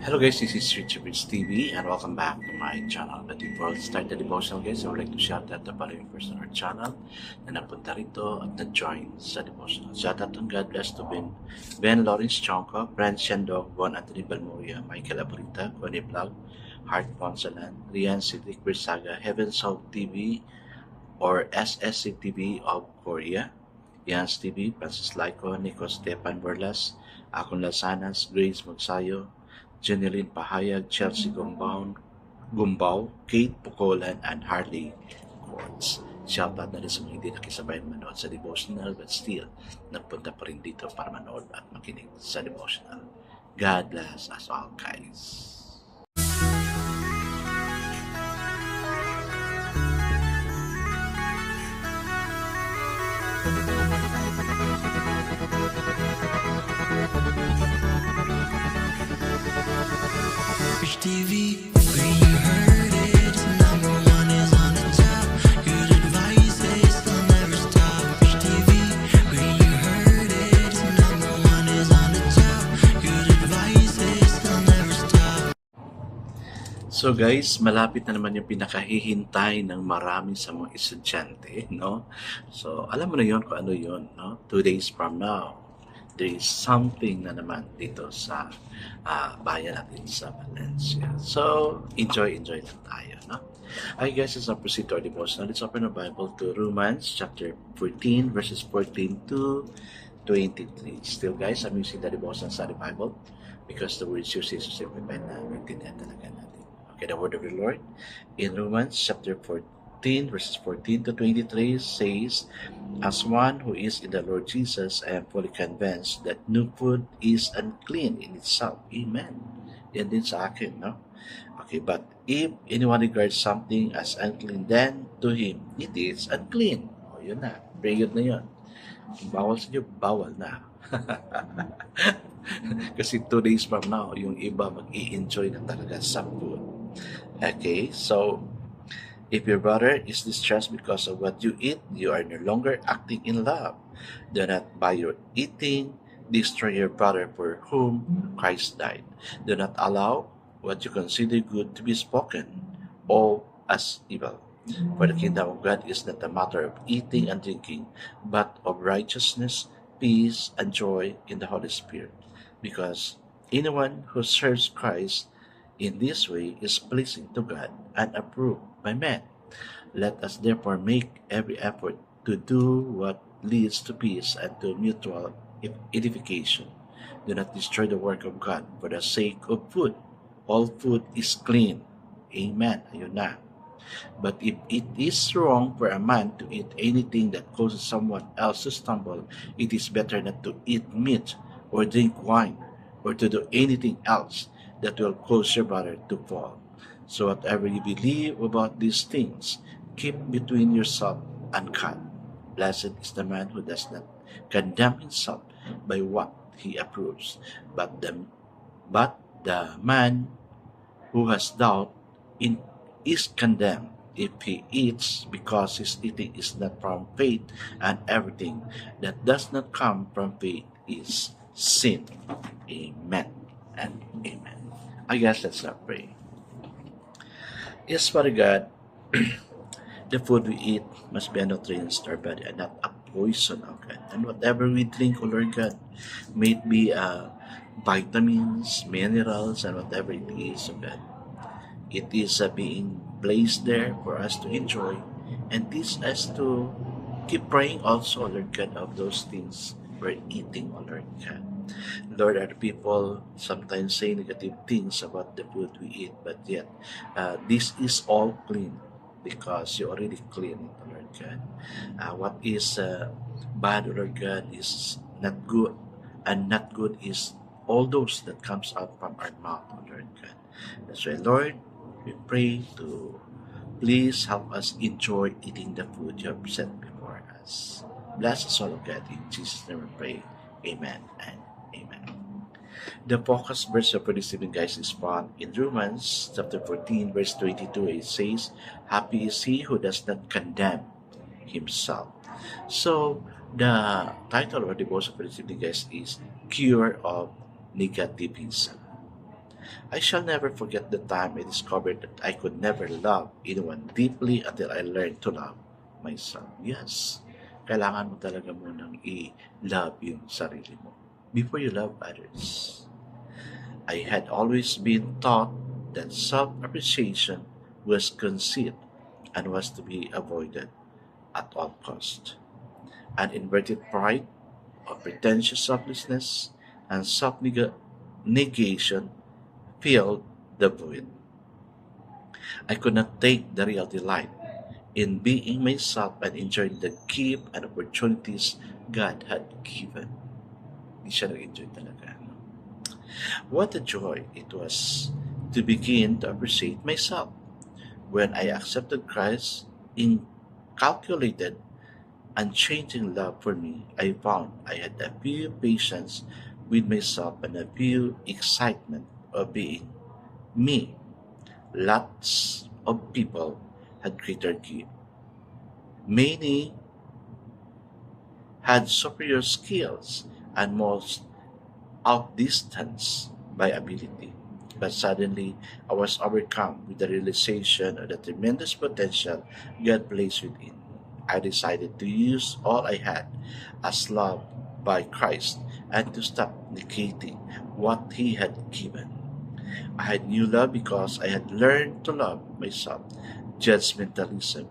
Hello guys, this is Richard TV and welcome back to my channel. But before I start the devotional guys, I would like to shout out the following person on our channel na napunta rito at na-join sa devotional. Shout out and God bless to Ben Lawrence Chonko, Brand Shandog, Bon Anthony Balmoria, Michael Aburita, Connie Vlog, Heart Consolan, Rian Siddiq Bersaga, Heaven's Hope TV or SSC TV of Korea, Yans TV, Francis Laico, Nico Stepan Borlas, Akon Lasanas, Grace Magsayo, Jeneline Pahayag, Chelsea Gumbao, Kate Pukolan, and Harley Quartz. Shoutout na rin sa mga hindi nakisabay manood sa devotional but still nagpunta pa rin dito para manood at makinig sa devotional. God bless us all guys. TV, where you heard it, number one is on the top. Good advice, they still never stop. TV, where you heard it, number one is on the top. Good advice, they still never stop. So guys, malapit na naman yung pinakahihintay ng marami sa mga estudyante, no? So alam mo na yon kung ano yon, no? 2 days from now, there is something na naman dito sa bayan natin sa Valencia. So, enjoy lang tayo, no? I guess as I proceed to our devotional, let's open our Bible to Romans chapter 14, verses 14 to 23. Still guys, I'm using the devotional study Bible because the words used is simplified na maintindihan talaga natin. Okay, the word of the Lord in Romans chapter 14, verses 14 to 23 says, as one who is in the Lord Jesus, I am fully convinced that no food is unclean in itself. Amen. Yan din sa akin, no? Okay, but if anyone regards something as unclean, then to him it is unclean. O, yun na. Period na yun. Bawal sa inyo, bawal na. Kasi 2 days from now, yung iba mag-i-enjoy na talaga sa food. Okay, so if your brother is distressed because of what you eat, you are no longer acting in love. Do not by your eating destroy your brother for whom Christ died. Do not allow what you consider good to be spoken of as evil. For the kingdom of God is not a matter of eating and drinking, but of righteousness, peace, and joy in the Holy Spirit. Because anyone who serves Christ in this way is pleasing to God and approved by men. Let us therefore make every effort to do what leads to peace and to mutual edification. Do not destroy the work of God for the sake of food. All food is clean. Amen. Ayun na. But if it is wrong for a man to eat anything that causes someone else to stumble, it is better not to eat meat or drink wine or to do anything else that will cause your brother to fall. So whatever you believe about these things, keep between yourself and God. Blessed is the man who does not condemn himself by what he approves, but the man who has doubt is condemned if he eats, because his eating is not from faith, and everything that does not come from faith is sin. Amen and amen. I guess let's not pray. Yes, Father God, the food we eat must be a nutrient to our body and not a poison, oh God. And whatever we drink, oh Lord God, may it be vitamins, minerals, and whatever it is, oh God. It is being placed there for us to enjoy, and teach us to keep praying also, Lord God, of those things we're eating, oh Lord God. Lord, other people sometimes say negative things about the food we eat, but yet this is all clean because you already clean it, Lord God. What is bad, Lord God, is not good, and not good is all those that comes out from our mouth, Lord God. That's why, Lord, we pray to please help us enjoy eating the food you have set before us. Bless us all, God. In Jesus' name we pray. Amen and amen. The focus verse for this evening, guys, is found in Romans chapter 14, verse 22. It says, happy is he who does not condemn himself. So, the title or devotion for this evening, guys, is Cure of Negativism. I shall never forget the time I discovered that I could never love anyone deeply until I learned to love myself. Yes, kailangan mo talaga munang i-love yung sarili mo before you love others. I had always been taught that self-appreciation was conceit and was to be avoided at all cost. An inverted pride or pretentious selflessness and self-negation filled the void. I could not take the real delight in being myself and enjoying the gift and opportunities God had given. Hindi siya nag-enjoy talaga. No? What a joy it was to begin to appreciate myself. When I accepted Christ's incalculated, unchanging love for me, I found I had a few patience with myself and a few excitement of being me. Lots of people had greater gift. Many had superior skills and most outdistanced by ability. But suddenly, I was overcome with the realization of the tremendous potential God placed within me. I decided to use all I had as loved by Christ and to stop negating what He had given. I had new love because I had learned to love myself. Judgmentalism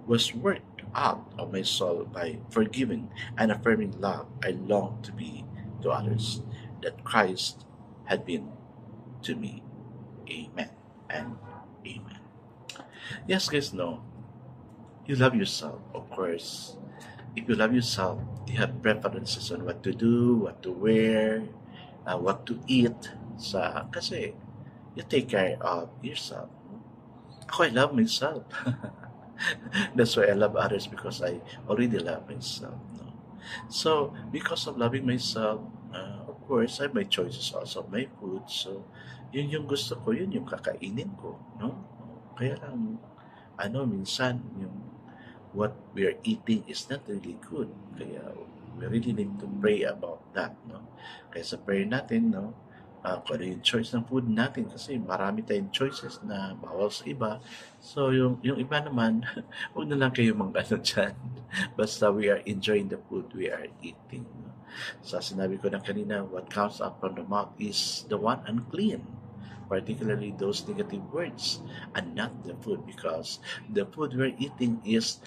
was worked out of my soul by forgiving and affirming love I longed to be to others, that Christ had been to me. Amen and amen. Yes, guys, no. You love yourself, of course. If you love yourself, you have preferences on what to do, what to wear, what to eat. Kasi you take care of yourself. Ako, I love myself. That's why I love others, because I already love myself. No? So, because of loving myself, of course, I have my choices also of my food. So, yun yung gusto ko, yun yung kakainin ko. No? Kaya lang, minsan, yung what we are eating is not really good. Kaya, we really need to pray about that. No? Kaya sa prayer natin, no? Kung ano yung choice ng food natin, kasi marami tayong choices na bawal sa iba. So, yung iba naman, huwag na lang kayo mag-ano dyan. Basta we are enjoying the food we are eating. No? So, sinabi ko na kanina, what comes up from the mouth is the one unclean. Particularly those negative words, and not the food, because the food we're eating is,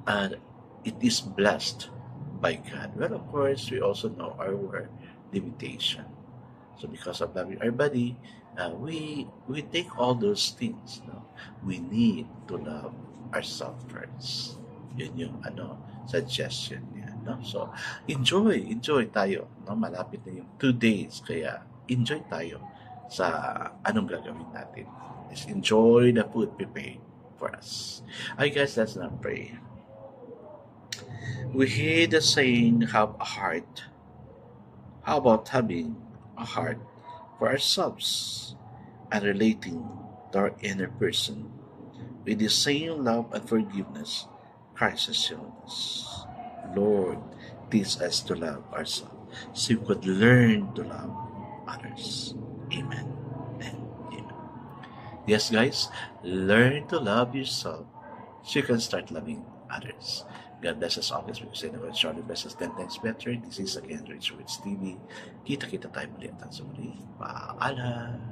it is blessed by God. Well, of course, we also know our limitation. So because of loving our body, we take all those things. No? We need to love ourselves first. Yun yung suggestion niya. No? So enjoy tayo. No? Malapit na yung 2 days, kaya enjoy tayo sa anong gagawin natin. Just enjoy the food prepared for us. Alright guys, let's now pray. We hear the saying, have a heart. How about having a heart for ourselves and relating to our inner person with the same love and forgiveness Christ has shown us? Lord, teach us to love ourselves so we could learn to love others. Amen and amen. Yes, guys, learn to love yourself so you can start loving others. God bless us always, because I know God surely bless us 10 times better. This is again Rich Rich TV. Kita-kita tayo muli at sa muli. Paalam!